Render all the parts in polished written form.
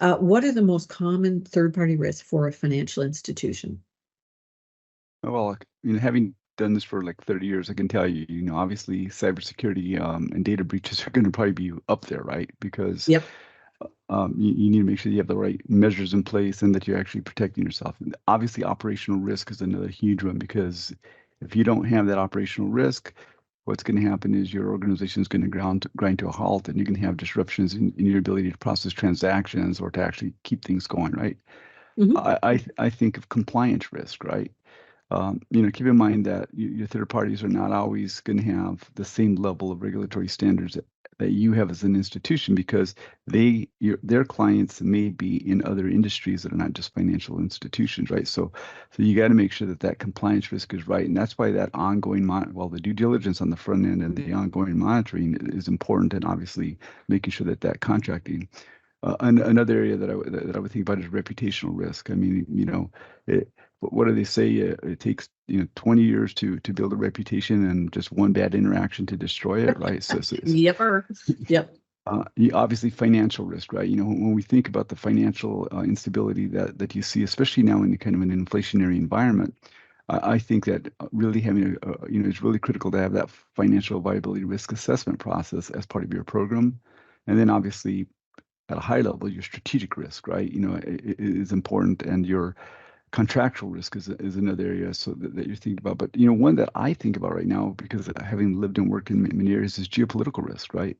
What are the most common third-party risks for a financial institution? Well, having done this for like 30 years, I can tell you, obviously cybersecurity and data breaches are going to probably be up there, right? Because Yep. you need to make sure you have the right measures in place and that you're actually protecting yourself. And obviously, operational risk is another huge one because if you don't have that operational risk, what's going to happen is your organization is going to grind to a halt, and you can have disruptions in your ability to process transactions or to actually keep things going, right? Mhm. I think of compliance risk, right? Keep in mind that your third parties are not always going to have the same level of regulatory standards that you have as an institution because their clients may be in other industries that are not just financial institutions, right? So you got to make sure that that compliance risk is right, and that's why that ongoing the due diligence on the front end and the ongoing monitoring is important, and obviously making sure that contracting. Another area that I would think about is reputational risk. I mean, what do they say? It takes 20 years to build a reputation, and just one bad interaction to destroy it, right? Yepper. Yep. Obviously financial risk, right? When we think about the financial instability that you see, especially now in kind of an inflationary environment, I think that really having it's really critical to have that financial viability risk assessment process as part of your program, and then obviously at a high level, your strategic risk, right? Is important, and your contractual risk is another area that you're thinking about. But one that I think about right now, because having lived and worked in many areas, is geopolitical risk, right?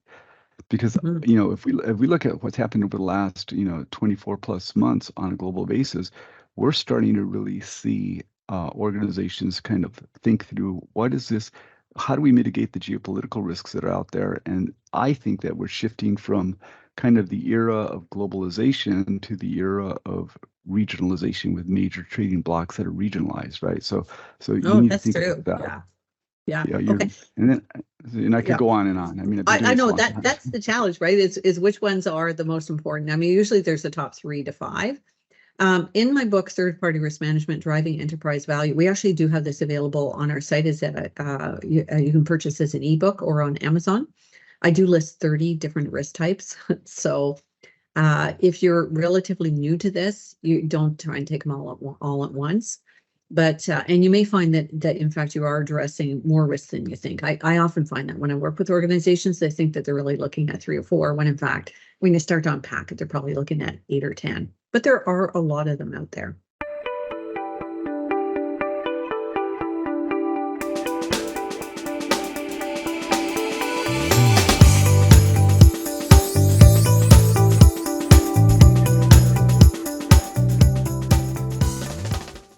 Because Mhm. if we look at what's happened over the last 24 plus months on a global basis, we're starting to really see organizations kind of think through what is this, how do we mitigate the geopolitical risks that are out there? And I think that we're shifting from kind of the era of globalization to the era of regionalization with major trading blocks that are regionalized, right? So you Oh, need to that's think about true. that. Yeah. Yeah. Yeah, Okay. and I could Yeah. go on and on. I mean, I've been doing I this a know long that time. that's the challenge, right? Is which ones are the most important? I mean, usually there's the top 3 to 5. In my book, Third Party Risk Management, Driving Enterprise Value, we actually do have this available on our site. You can purchase as an ebook or on Amazon. I do list 30 different risk types. So if you're relatively new to this, you don't try and take them all at once. But and you may find that in fact you are addressing more risks than you think. I often find that when I work with organizations, they think that they're really looking at 3 or 4, when in fact, when you start to unpack it, they're probably looking at 8 or 10. But there are a lot of them out there.